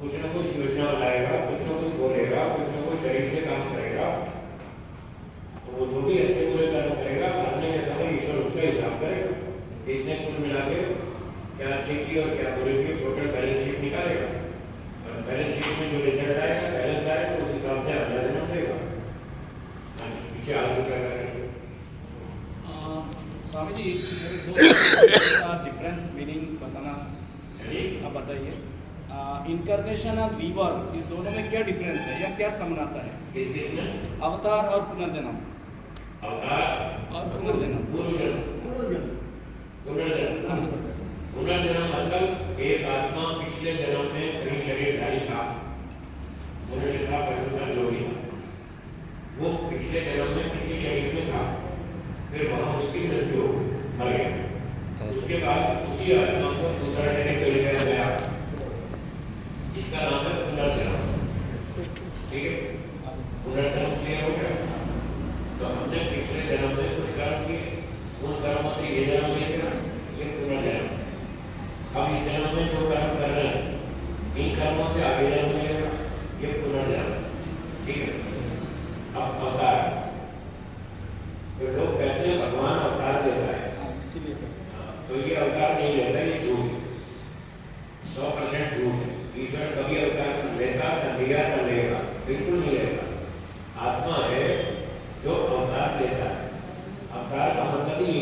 कुछ न कुछ योजना बनाएगा, कुछ न कुछ बोलेगा, कुछ न कुछ शरीर से काम करेगा। तो वो जो भी अच्छे बुरे कर्म करेगा, मरने के समय ईश्वर उसका हिसाब करेगा। इसने कुल मिला के क्या अच्छे की और क्या बुरे की टोटल बैलेंस शीट निकालेगा, और बैलेंस शीट में जो रिजल्ट आएगा, बैलेंस आएगा, उस हिसाब से अगला जन्म देगा। पीछे आगे क्या करेंगे? स्वामी जी, मेरे दो डिफरेंस मीनिंग बताना, आप बताइए। इनकारनेशन और रीबर्थ, इस दोनों में क्या डिफरेंस है या क्या समानता है? किस किस में? अवतार और पुनर्जन्म। अवतार और पुनर्जन्म। पुनर्जन्म मतलब एक आत्मा पिछले जन्म में कहीं शरीरधारी था, मनुष्य था, पशु था, जो भी था, वो पिछले जन्म में किसी शरीर में था, फिर वहां उसकी मृत्यु हो, मर गया। उसके बाद उसी आत्मा को दूसरा शरीर मिल गया, इसका नाम है पुनर्जन्म। ठीक है, पुनर्जन्म क्लियर हो गया? तो हमने पिछले जन्म में कुछ कर्म किए, उन कर्मों से ये जन्म ले गया, ये पुनर्जन्म। अब इस जन्म में जो कर्म कर रहे हैं, इन कर्मों से आगे जन्म मिलेगा, ये पुनर्जन्म। ठीक है, अब अवतार, तो लोग कहते हैं भगवान अवतार देता है, इसीलिए तो ये अवतार नहीं लेता, ये झूठ है, 100% झूठ है। ईश्वर कभी अवतार लेता न लिया न लेगा, बिल्कुल नहीं लेता। आत्मा है जो अवतार लेता है। अवतार का मतलब ही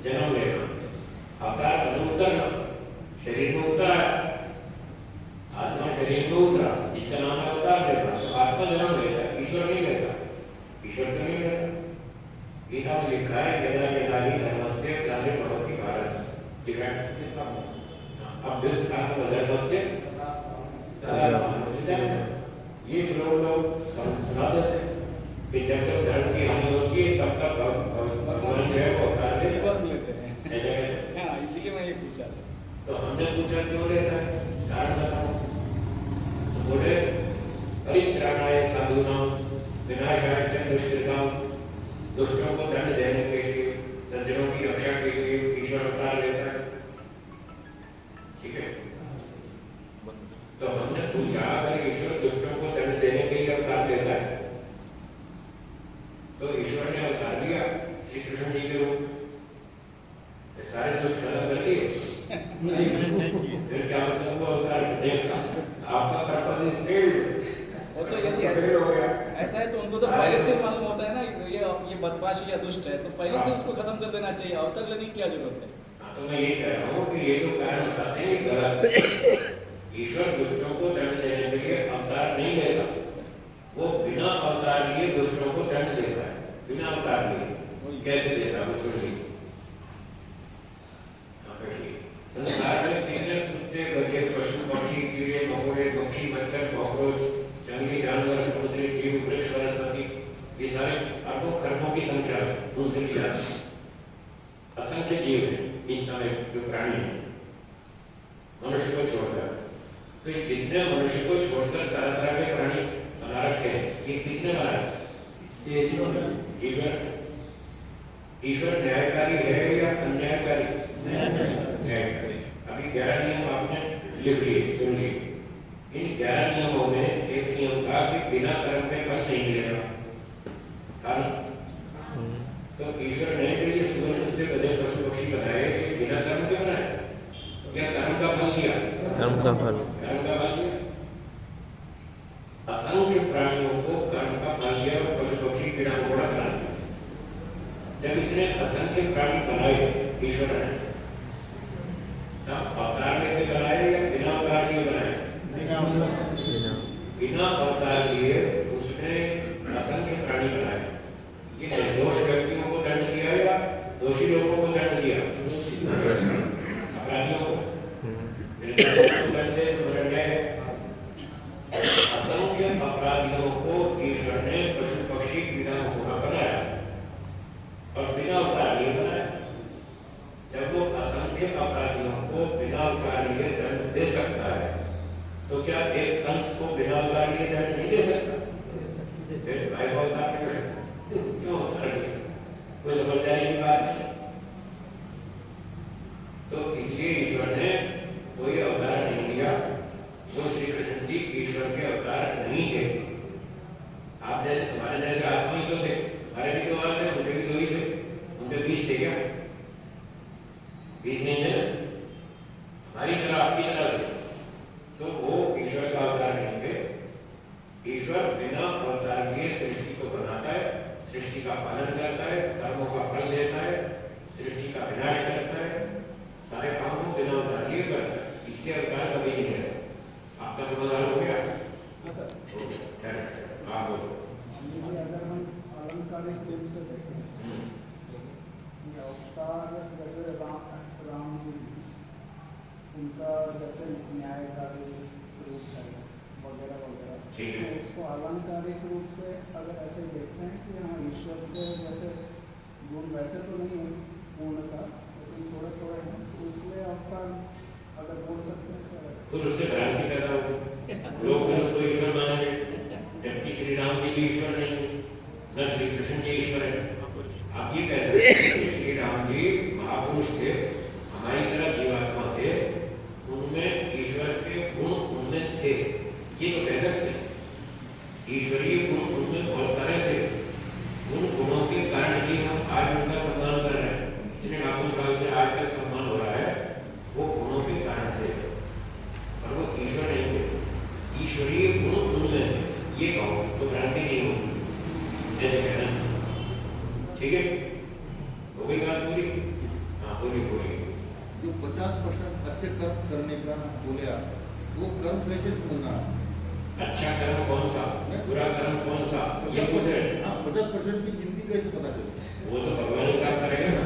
जन्म लेना, अवतार मतलब उतरना, शरीर में उतरा है, आत्मा शरीर में उतरा, इसका नाम है अवतार लेता। तो आत्मा जन्म लेता है, ईश्वर नहीं लेता, ईश्वर तो नहीं लेता। गीता में लिखा है यदा यदा ही धर्मस्य ग्लानिर्भवति भारत, लिखा है अभ्युत्थानमधर्मस्य तदा भातृ। ये श्लोक लोग सुना देते हैं कि जब जब धर्म की हानि होती है तब तक भगवान जो है वो अवतार लेते हैं। ऐसे कैसे? हाँ, इसीलिए मैं ये पूछा सर। तो हमने पूछा क्यों लेता है, कारण बताओ। तो बोले परित्राणाय साधूनां विनाशाय च दुष्कृतां, दुष्टों को दंड देने के लिए, सज्जनों की रक्षा के लिए ईश्वर अवतार लेता है। ठीक है, तो हमने पूछा अगर ईश्वर दुष्टों को दंड देने के लिए अवतार लेता है, तो ईश्वर ने अवतार लिया श्री कृष्ण जी के रूप, सारे दुष्ट खत्म कर दिए, फिर क्या मतलब वो अवतार देगा? आपका पर्पस इज फेल्ड। वो तो यदि ऐसा है तो उनको तो पहले से मालूम होता है ना ये बदमाश या दुष्ट है, तो पहले से उसको खत्म कर देना चाहिए, अवतार लेने की क्या जरूरत है? तो मैं ये कह रहा हूँ कि ये जो कारण बताते हैं गलत। ईश्वर दुष्टों को दंड देने के लिए अवतार नहीं लेता, वो बिना अवतार लिए दुष्टों को दंड देता है, बिना अवतार लिए। कैसे देता है? वो सुनिए। संसार में कितने कुत्ते, गधे, पशु, पक्षी, कीड़े, मकोड़े, पक्षी, मच्छर, कॉकरोच, जंगली जानवर, समुद्री जीव, वृक्ष, वनस्पति, ये सारे अरबों खरबों की संख्या उनसे भी ज्यादा, असंख्य जीव है इस समय जो प्राणी है, मनुष्य को छोड़कर। तो ये जितने मनुष्य को छोड़कर तरह तरह के प्राणी बना रखे हैं, ये किसने बनाया? ईश्वर। ईश्वर न्यायकारी है या अन्यायकारी? न्यायकारी। अभी 11 नियम आपने लिख लिए, सुन लिए। इन 11 नियमों में एक नियम था कि बिना कर्म के फल नहीं मिलेगा, तो ईश्वर ने के लिए सुबह कुत्ते, गधे, पशु, पक्षी बनाए, बिना कर्म के बनाए, क्या कर्म का फल दिया? कर्म का फल, कर्म का फल दिया। असंख्य प्राणियों को कर्म का फल दिया और पशु पक्षी कीड़ा मकोड़ा बना दिया। जब इतने असंख्य प्राणी बनाए ईश्वर ने, तब अवतार लेके बनाए या बिना अवतार लिए बनाए? बिना अवतार लिए उसने असंख्य प्राणी बनाए। ये निर्दोष व्यक्तियों को दंड दिया या दोषी लोगों को दंड दिया? अपराधियों को दंड दे तो अन्याय। असंख्य अपराधियों को ईश्वर ने पशु पक्षी कीड़ा मकोड़ा बनाया और बिना अवतार लिए बनाया। जब वो असंख्य अपराधियों को बिना अवतार लिए दंड दे सकता है, तो क्या एक कंस को बिना अवतार लिए दंड नहीं दे सकता? फिर भाई को अवतार क्यों अवतार दिया? कोई समझदारी की बात नहीं। तो इसलिए ईश्वर ने कोई अवतार नहीं लिया, वो श्री कृष्ण जी ईश्वर के अवतार नहीं थे। आप जैसे हमारे जैसे आत्मा ही तो थे, हमारे भी तो आज थे, उनके भी तो ही थे। उनके 20 थे क्या? 20 नहीं थे ना, हमारी तरह आपकी तरह थे। तो वो ईश्वर का अवतार नहीं थे। ईश्वर बिना अवतार के सृष्टि को बनाता है, सृष्टि का पालन करता है, कर्मों का फल देता है, सृष्टि का विनाश करता है, सारे काम को बिना अवतार के करता है। इसके अवतार कभी नहीं है। आपका समाधान हो गया? हाँ सर। आप बोलो। अगर हम अलंकारिक रूप से देखें, ये अवतार जैसे राम जी, उनका जैसे न्यायकारी रूप है वगैरह वगैरह, ठीक है। तो उसको अलंकारिक रूप से अगर ऐसे देखते हैं कि हाँ ईश्वर के जैसे गुण वैसे तो नहीं है पूर्णता, लेकिन थोड़े थोड़े हैं, तो इसलिए अवतार अगर बोल सकते हैं तो वैसे फिर उससे भ्रांति पैदा होगी, लोग फिर उसको ईश्वर मानेंगे, जबकि श्री राम जी भी ईश्वर नहीं है, न श्री कृष्ण जी ईश्वर है। आप ये कह सकते हैं कि श्री राम जी महापुरुष थे, हमारी तरह जीवात्मा थे, उनमें ईश्वर के गुण उनमें थे, ये तो कह सकते हैं। ईश्वरीय गुण उनमें बहुत सारे थे, उन गुणों के कारण ही हम आज उनका सम्मान कर रहे हैं। जिन्हें लाखों साल से आज तक सम्मान हो रहा है, वो गुणों के कारण से, और वो ईश्वर नहीं थे। ईश्वरीय गुण उनमें थे, ये कहो तो भ्रांति नहीं होगी, जैसे कहना। ठीक है, हो गई बात पूरी? हाँ पूरी पूरी। जो 50% अच्छे कर्म करने का बोले आप, वो कर्म कैसे समझना? अच्छा कर्म कौन सा, बुरा कर्म कौन सा, ये पूछ रहे हैं। हाँ, 50% की गिनती कैसे पता चलती? वो तो भगवान साहब करेंगे।